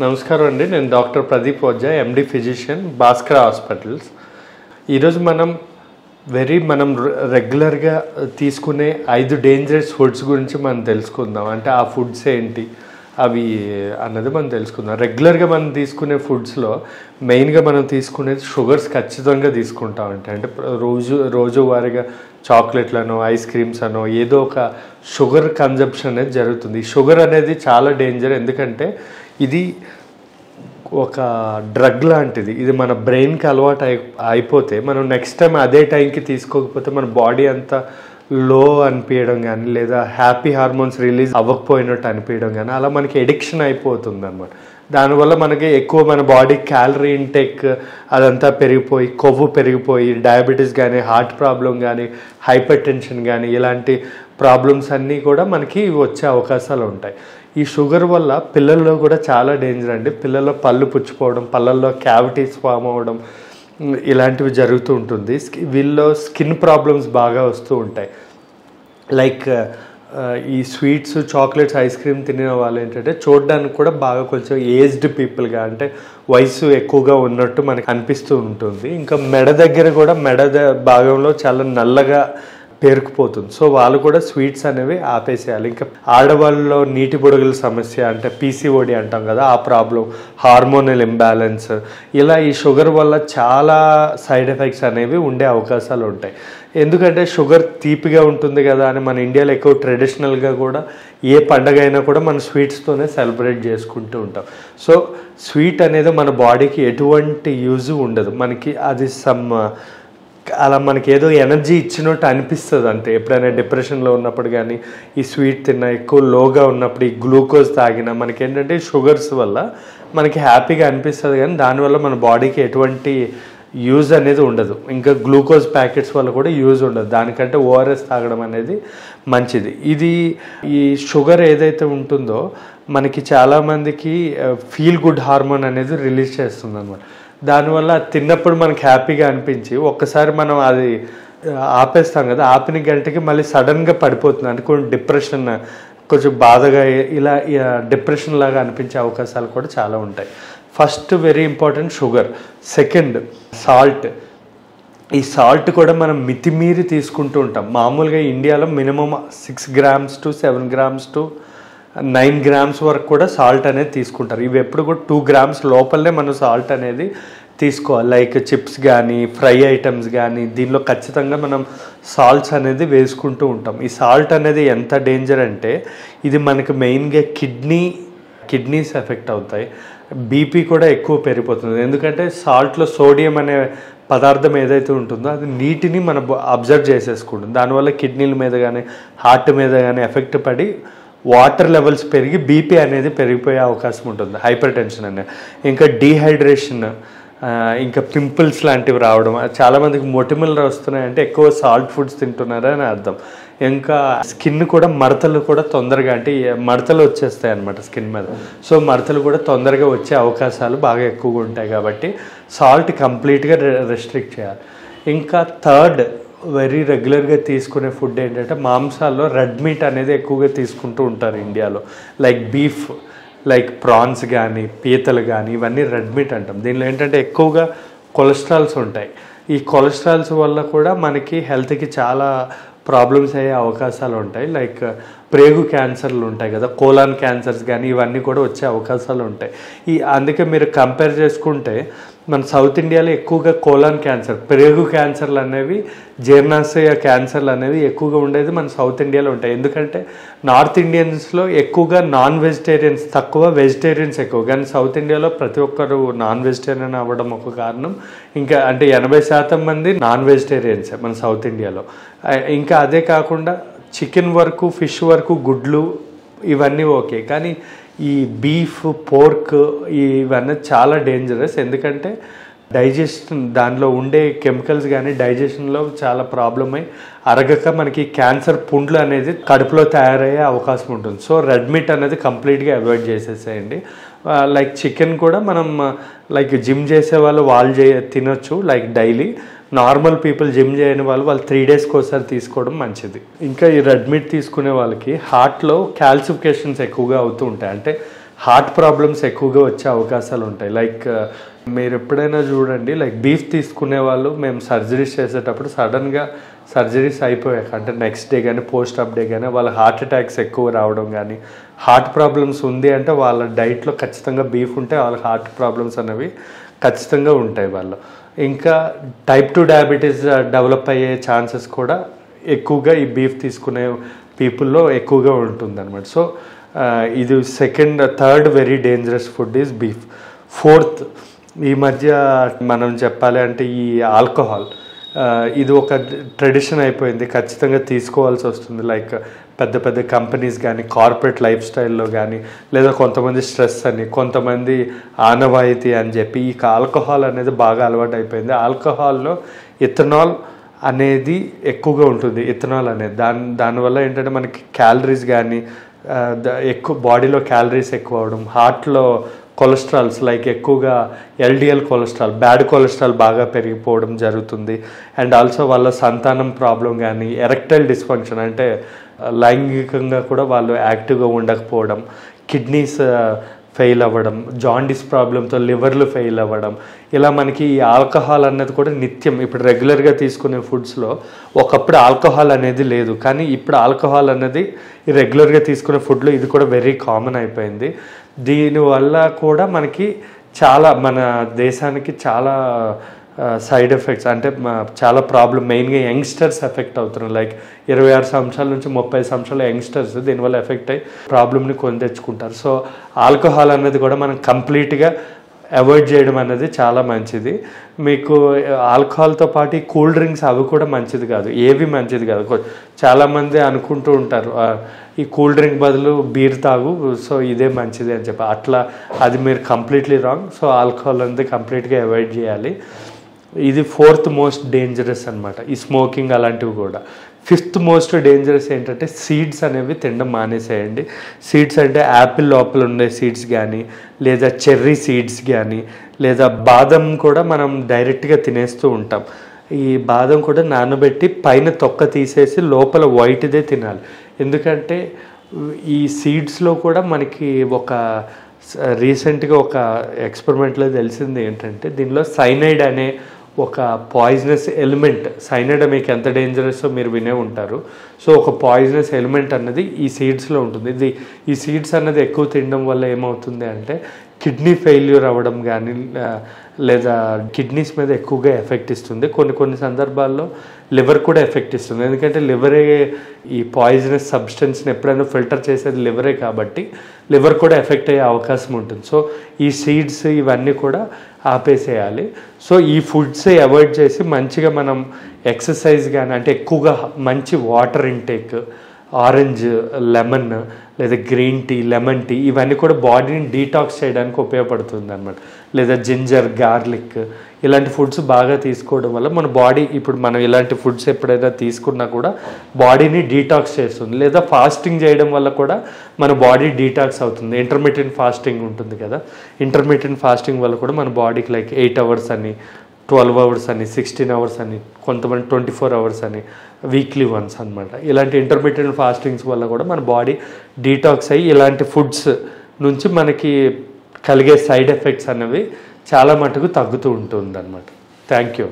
నమస్కారం అండి. నేను doctor Pradeep Ojha, MD physician, Bhaskar hospitals. ఈరోజు మనం రెగ్యులర్గా తీసుకునే 5 డేంజరస్ ఫుడ్స్ గురించి మనం తెలుసుకుందాం. అంటే ఆ ఫుడ్స్ ఏంటి అవి అన్నది మనం తెలుసుకుందాం. రెగ్యులర్గా మనం తీసుకునే ఫుడ్స్లో మెయిన్గా మనం తీసుకునేది షుగర్స్ ఖచ్చితంగా తీసుకుంటామంటే అంటే రోజువారీగా చాక్లెట్లను, ఐస్ క్రీమ్స్ అనో ఏదో ఒక షుగర్ కన్జంప్షన్ అనేది జరుగుతుంది. ఈ షుగర్ అనేది చాలా డేంజర్, ఎందుకంటే ఇది ఒక డ్రగ్ లాంటిది. ఇది మన బ్రెయిన్కి అలవాటు అయిపోతే మనం నెక్స్ట్ టైం అదే టైంకి తీసుకోకపోతే మన బాడీ అంతా లో అనిపించడం కానీ, లేదా హ్యాపీ హార్మోన్స్ రిలీజ్ అవ్వకపోయినట్టు అనిపించడం కానీ, అలా మనకి ఎడిక్షన్ అయిపోతుంది అనమాట. దానివల్ల మనకి ఎక్కువ మన బాడీ క్యాలరీ ఇంటేక్ అదంతా పెరిగిపోయి, కొవ్వు పెరిగిపోయి, డయాబెటీస్ కానీ, హార్ట్ ప్రాబ్లం కానీ, హైపర్ టెన్షన్ కానీ, ఇలాంటి ప్రాబ్లమ్స్ అన్నీ కూడా మనకి వచ్చే అవకాశాలు ఉంటాయి. ఈ షుగర్ వల్ల పిల్లల్లో కూడా చాలా డేంజర్ అండి. పిల్లల్లో పళ్ళు పుచ్చిపోవడం, పళ్ళల్లో క్యావిటీస్ ఫామ్ అవ్వడం, ఇలాంటివి జరుగుతూ ఉంటుంది. వీళ్ళలో స్కిన్ ప్రాబ్లమ్స్ బాగా వస్తూ ఉంటాయి. లైక్ ఈ స్వీట్స్, చాక్లెట్స్, ఐస్ క్రీమ్ తినే వాళ్ళు ఏంటంటే చూడడానికి కూడా బాగా కొంచెం ఏజ్డ్ పీపుల్గా, అంటే వయసు ఎక్కువగా ఉన్నట్టు మనకు అనిపిస్తూ ఉంటుంది. ఇంకా మెడ దగ్గర కూడా భాగంలో చాలా నల్లగా పేరుకుపోతుంది. సో వాళ్ళు కూడా స్వీట్స్ అనేవి ఆపేసేయాలి. ఇంకా ఆడవాళ్ళలో నీటి బుడగల సమస్య, అంటే పీసీఓడి అంటాం కదా, ఆ ప్రాబ్లం, హార్మోనల్ ఇంబ్యాలెన్స్, ఇలా ఈ షుగర్ వల్ల చాలా సైడ్ ఎఫెక్ట్స్ అనేవి ఉండే అవకాశాలు ఉంటాయి. ఎందుకంటే షుగర్ తీపిగా ఉంటుంది కదా అని మన ఇండియాలో ఎక్కువ ట్రెడిషనల్గా కూడా ఏ పండగ అయినా కూడా మనం స్వీట్స్తోనే సెలబ్రేట్ చేసుకుంటూ ఉంటాం. సో స్వీట్ అనేది మన బాడీకి ఎటువంటి యూజ్ ఉండదు. మనకి అది అలా మనకి ఏదో ఎనర్జీ ఇచ్చినట్టు అనిపిస్తుంది. అంటే ఎప్పుడైనా డిప్రెషన్లో ఉన్నప్పుడు కానీ ఈ స్వీట్ తిన్నా, ఎక్కువ లోగా ఉన్నప్పుడు ఈ గ్లూకోజ్ తాగినా మనకి ఏంటంటే షుగర్స్ వల్ల మనకి హ్యాపీగా అనిపిస్తుంది, కానీ దానివల్ల మన బాడీకి ఎటువంటి యూజ్ అనేది ఉండదు. ఇంకా గ్లూకోజ్ ప్యాకెట్స్ వల్ల కూడా యూజ్ ఉండదు. దానికంటే ఓఆర్ఎస్ తాగడం అనేది మంచిది. ఈ షుగర్ ఏదైతే ఉంటుందో మనకి చాలామందికి ఫీల్ గుడ్ హార్మోన్ అనేది రిలీజ్ చేస్తుంది అనమాట. దానివల్ల తిన్నప్పుడు మనకి హ్యాపీగా అనిపించి ఒక్కసారి మనం అది ఆపేస్తాం కదా, ఆపిన గంటకి మళ్ళీ సడన్గా పడిపోతుంది. అంటే కొంచెం డిప్రెషన్, కొంచెం బాధగా, ఇలా డిప్రెషన్ లాగా అనిపించే అవకాశాలు కూడా చాలా ఉంటాయి. First very important sugar. Second salt. ఈ సాల్ట్ కూడా మనం మితిమీరి తీసుకుంటూ ఉంటాం. మామూలుగా ఇండియాలో minimum 6 grams to 7 grams to 9 grams వరకు కూడా సాల్ట్ అనేది తీసుకుంటారు. ఇవి ఎప్పుడు కూడా 2 grams లోపలనే మనం సాల్ట్ అనేది తీసుకోవాలి. లైక్ చిప్స్ కానీ, ఫ్రై ఐటమ్స్ కానీ, దీనిలో ఖచ్చితంగా మనం సాల్ట్స్ అనేది వేసుకుంటూ ఉంటాం. ఈ సాల్ట్ అనేది ఎంత డేంజర్ అంటే ఇది మనకి మెయిన్గా కిడ్నీస్ ఎఫెక్ట్ అవుతాయి. బీపీ కూడా ఎక్కువ పెరిగిపోతుంది. ఎందుకంటే సాల్ట్లో సోడియం అనే పదార్థం ఏదైతే ఉంటుందో అది నీటిని మనం అబ్జర్వ్ చేసేసుకుంటుంది. దానివల్ల కిడ్నీల మీద కానీ, హార్ట్ మీద కానీ ఎఫెక్ట్ పడి వాటర్ లెవెల్స్ పెరిగి బీపీ అనేది పెరిగిపోయే అవకాశం ఉంటుంది, హైపర్ టెన్షన్ అనేది. ఇంకా డీహైడ్రేషన్, ఇంకా పింపుల్స్ లాంటివి రావడం. చాలామందికి మొటిమలు వస్తున్నాయంటే ఎక్కువ సాల్ట్ ఫుడ్స్ తింటున్నారని అర్థం. ఇంకా స్కిన్ కూడా మడతలు కూడా తొందరగా, అంటే మడతలు వచ్చేస్తాయి అన్నమాట స్కిన్ మీద. సో మడతలు కూడా తొందరగా వచ్చే అవకాశాలు బాగా ఎక్కువగా ఉంటాయి. కాబట్టి సాల్ట్ కంప్లీట్గా రెస్ట్రిక్ట్ చేయాలి. ఇంకా థర్డ్ వెరీ రెగ్యులర్గా తీసుకునే ఫుడ్ ఏంటంటే మాంసాల్లో రెడ్ మీట్ అనేది ఎక్కువగా తీసుకుంటూ ఉంటారు ఇండియాలో. లైక్ బీఫ్, లైక్ ప్రాన్స్ కానీ, పీతలు కానీ, ఇవన్నీ రెడ్ మీట్ అంటాం. దీనిలో ఏంటంటే ఎక్కువగా కొలెస్ట్రాల్స్ ఉంటాయి. ఈ కొలెస్ట్రాల్స్ వల్ల కూడా మనకి హెల్త్కి చాలా ప్రాబ్లమ్స్ అయ్యే అవకాశాలు ఉంటాయి. లైక్ ప్రేగు క్యాన్సర్లు ఉంటాయి కదా, కోలాన్ క్యాన్సర్స్ కానీ, ఇవన్నీ కూడా వచ్చే అవకాశాలు ఉంటాయి. అందుకే మీరు కంపేర్ చేసుకుంటే మన సౌత్ ఇండియాలో ఎక్కువగా కోలాన్ క్యాన్సర్, ప్రేగు క్యాన్సర్లు అనేవి, జీర్ణాశయ క్యాన్సర్లు అనేవి ఎక్కువగా ఉండేది మన సౌత్ ఇండియాలో ఉంటాయి. ఎందుకంటే నార్త్ ఇండియన్స్లో ఎక్కువగా నాన్ వెజిటేరియన్స్ తక్కువ, వెజిటేరియన్స్ ఎక్కువ. కానీ సౌత్ ఇండియాలో ప్రతి ఒక్కరు నాన్ వెజిటేరియన్ అవ్వడం ఒక కారణం. ఇంకా అంటే 80% మంది నాన్ వెజిటేరియన్సే మన సౌత్ ఇండియాలో. ఇంకా అదే కాకుండా చికెన్ వరకు, ఫిష్ వరకు, గుడ్లు ఇవన్నీ ఓకే. కానీ ఈ బీఫ్, పోర్క్ ఇవన్నీ చాలా డేంజరస్. ఎందుకంటే డైజెషన్, దానిలో ఉండే కెమికల్స్ కానీ డైజెషన్లో చాలా ప్రాబ్లం అయ్యి అరగక మనకి క్యాన్సర్ పుండ్లు అనేది కడుపులో తయారయ్యే అవకాశం ఉంటుంది. సో రెడ్ మీట్ అనేది కంప్లీట్గా అవాయిడ్ చేసేసేయండి. లైక్ చికెన్ కూడా మనం లైక్ జిమ్ చేసే వాళ్ళు తినొచ్చు, like daily. Normal people, gym చేయని వాళ్ళు 3 daysకి ఒకసారి తీసుకోవడం మంచిది. ఇంకా ఈ రెడ్ మీట్ తీసుకునే వాళ్ళకి హార్ట్లో క్యాల్సిఫికేషన్స్ ఎక్కువగా అవుతూ ఉంటాయి. అంటే హార్ట్ ప్రాబ్లమ్స్ ఎక్కువగా వచ్చే అవకాశాలు ఉంటాయి. లైక్ మీరు ఎప్పుడైనా చూడండి, లైక్ బీఫ్ తీసుకునే వాళ్ళు మేము సర్జరీస్ చేసేటప్పుడు సడన్గా సర్జరీస్ అయిపోయాక అంటే నెక్స్ట్ డే కానీ పోస్ట్ అప్ డే కానీ వాళ్ళ హార్ట్ అటాక్స్ ఎక్కువ రావడం కానీ, హార్ట్ ప్రాబ్లమ్స్ ఉంది అంటే వాళ్ళ డైట్లో ఖచ్చితంగా బీఫ్ ఉంటే వాళ్ళ హార్ట్ ప్రాబ్లమ్స్ అనేవి ఖచ్చితంగా ఉంటాయి వాళ్ళు. ఇంకా టైప్ 2 డయాబెటీస్ డెవలప్ అయ్యే ఛాన్సెస్ కూడా ఎక్కువగా ఈ బీఫ్ తీసుకునే పీపుల్లో ఎక్కువగా ఉంటుందన్నమాట. సో ఇది third very dangerous food is beef. Fourth, ఈ మధ్య మనం చెప్పాలి అంటే ఈ ఆల్కహాల్, ఇది ఒక ట్రెడిషన్ అయిపోయింది, ఖచ్చితంగా తీసుకోవాల్సి వస్తుంది. లైక్ పెద్ద పెద్ద కంపెనీస్ కానీ కార్పొరేట్ లైఫ్ స్టైల్లో కానీ, లేదా కొంతమంది స్ట్రెస్ అని, కొంతమంది ఆనవాయితీ అని చెప్పి ఈ ఆల్కహాల్ అనేది బాగా అలవాటు అయిపోయింది. ఆల్కహాల్లో ఇథనాల్ అనేది ఎక్కువగా ఉంటుంది. ఇథనాల్ అనేది దానివల్ల ఏంటంటే మనకి క్యాలరీస్ కానీ ఎక్కువ బాడీలో క్యాలరీస్ ఎక్కువ అవడం, హార్ట్లో కొలెస్ట్రాల్స్ లైక్ ఎక్కువగా ఎల్డిఎల్ కొలెస్ట్రాల్, బ్యాడ్ కొలెస్ట్రాల్ బాగా పెరిగిపోవడం జరుగుతుంది. అండ్ ఆల్సో వాళ్ళ సంతానం ప్రాబ్లం కానీ, ఎరెక్టైల్ డిస్ఫంక్షన్ అంటే లైంగికంగా కూడా వాళ్ళు యాక్టివ్గా ఉండకపోవడం, కిడ్నీస్ ఫెయిల్ అవ్వడం, జాండీస్ ప్రాబ్లంతో లివర్లు ఫెయిల్ అవ్వడం, ఇలా మనకి ఈ ఆల్కహాల్ అన్నది కూడా నిత్యం ఇప్పుడు రెగ్యులర్గా తీసుకునే ఫుడ్స్లో ఒకప్పుడు ఆల్కహాల్ అనేది లేదు, కానీ ఇప్పుడు ఆల్కహాల్ అన్నది ఈ రెగ్యులర్గా తీసుకునే ఫుడ్లో ఇది కూడా వెరీ కామన్ అయిపోయింది. దీనివల్ల కూడా మనకి చాలా మన దేశానికి చాలా సైడ్ ఎఫెక్ట్స్ అంటే చాలా ప్రాబ్లం, మెయిన్గా యంగ్స్టర్స్ ఎఫెక్ట్ అవుతున్నారు. లైక్ 26 సంవత్సరాల నుంచి 30 సంవత్సరాల యంగ్స్టర్స్ దీనివల్ల ఎఫెక్ట్ అయ్యి ప్రాబ్లమ్ని కొని తెచ్చుకుంటారు. సో ఆల్కహాల్ అనేది కూడా మనం కంప్లీట్గా అవాయిడ్ చేయడం అనేది చాలా మంచిది. మీకు ఆల్కహాల్తో పాటు ఈ కూల్ డ్రింక్స్ అవి కూడా మంచిది కాదు, ఏవి మంచిది కాదు. చాలామంది అనుకుంటూ ఉంటారు ఈ కూల్ డ్రింక్ బదులు బీర్ తాగు, సో ఇదే మంచిది అని చెప్పి. అట్లా అది మీరు కంప్లీట్లీ రాంగ్. సో ఆల్కహాల్ అనేది కంప్లీట్గా అవాయిడ్ చేయాలి. ఇది 4th మోస్ట్ డేంజరస్ అనమాట, ఈ స్మోకింగ్ అలాంటివి కూడా. 5th మోస్ట్ డేంజరస్ ఏంటంటే సీడ్స్ అనేవి తినడం మానేసేయండి. సీడ్స్ అంటే యాపిల్ లోపల ఉండే సీడ్స్ కానీ, లేదా చెర్రీ సీడ్స్ కానీ, లేదా బాదం కూడా మనం డైరెక్ట్గా తినేస్తూ ఉంటాం. ఈ బాదం కూడా నానబెట్టి పైన తొక్క తీసేసి లోపల వైట్దే తినాలి. ఎందుకంటే ఈ సీడ్స్లో కూడా మనకి రీసెంట్గా ఒక ఎక్స్పెరిమెంట్లో తెలిసింది ఏంటంటే దీనిలో సైనైడ్ అనే ఒక పాయిజనస్ ఎలిమెంట్, సైనైడ్ మీకు ఎంత డేంజరస్సో మీరు వినే ఉంటారు. సో ఒక పాయిజనస్ ఎలిమెంట్ అన్నది ఈ సీడ్స్లో ఉంటుంది. ఈ సీడ్స్ అన్నది ఎక్కువ తినడం వల్ల ఏమవుతుంది అంటే కిడ్నీ ఫెయిల్యూర్ అవ్వడం కానీ, లేదా కిడ్నీస్ మీద ఎక్కువగా ఎఫెక్ట్ ఇస్తుంది. కొన్ని సందర్భాల్లో లివర్ కూడా ఎఫెక్ట్ ఇస్తుంది. ఎందుకంటే లివరే ఈ పాయిజనస్ సబ్స్టెన్స్ని ఎప్పుడైనా ఫిల్టర్ చేసేది లివరే కాబట్టి లివర్ కూడా ఎఫెక్ట్ అయ్యే అవకాశం ఉంటుంది. సో ఈ సీడ్స్ ఇవన్నీ కూడా ఆపేసేయాలి. సో ఈ ఫుడ్స్ అవాయిడ్ చేసి మంచిగా మనం ఎక్సర్సైజ్ కానీ, అంటే ఎక్కువగా మంచి వాటర్ ఇంటేక్, ఆరెంజ్, లెమన్ లేదా గ్రీన్ టీ, లెమన్ టీ ఇవన్నీ కూడా బాడీని డీటాక్స్ చేయడానికి ఉపయోగపడుతుంది అనమాట. లేదా జింజర్, గార్లిక్ ఇలాంటి ఫుడ్స్ బాగా తీసుకోవడం వల్ల మన బాడీ, ఇప్పుడు మనం ఇలాంటి ఫుడ్స్ ఎప్పుడైనా తీసుకున్నా కూడా బాడీని డీటాక్స్ చేస్తుంది. లేదా ఫాస్టింగ్ చేయడం వల్ల కూడా మన బాడీ డీటాక్స్ అవుతుంది. ఇంటర్మిటెంట్ ఫాస్టింగ్ ఉంటుంది కదా, ఇంటర్మిటెంట్ ఫాస్టింగ్ వల్ల కూడా మన బాడీకి లైక్ 8 అవర్స్ అని, 12 అవర్స్ అని, 16 అవర్స్ అని, కొంతమంది 24 అవర్స్ అని, వీక్లీ వన్స్ అనమాట. ఇలాంటి ఇంటర్మీడియట్ ఫాస్టింగ్స్ వల్ల కూడా మన బాడీ డీటాక్స్ అయ్యి ఇలాంటి ఫుడ్స్ నుంచి మనకి కలిగే సైడ్ ఎఫెక్ట్స్ అనేవి చాలా మటుకు తగ్గుతూ ఉంటుంది అనమాట. Thank you.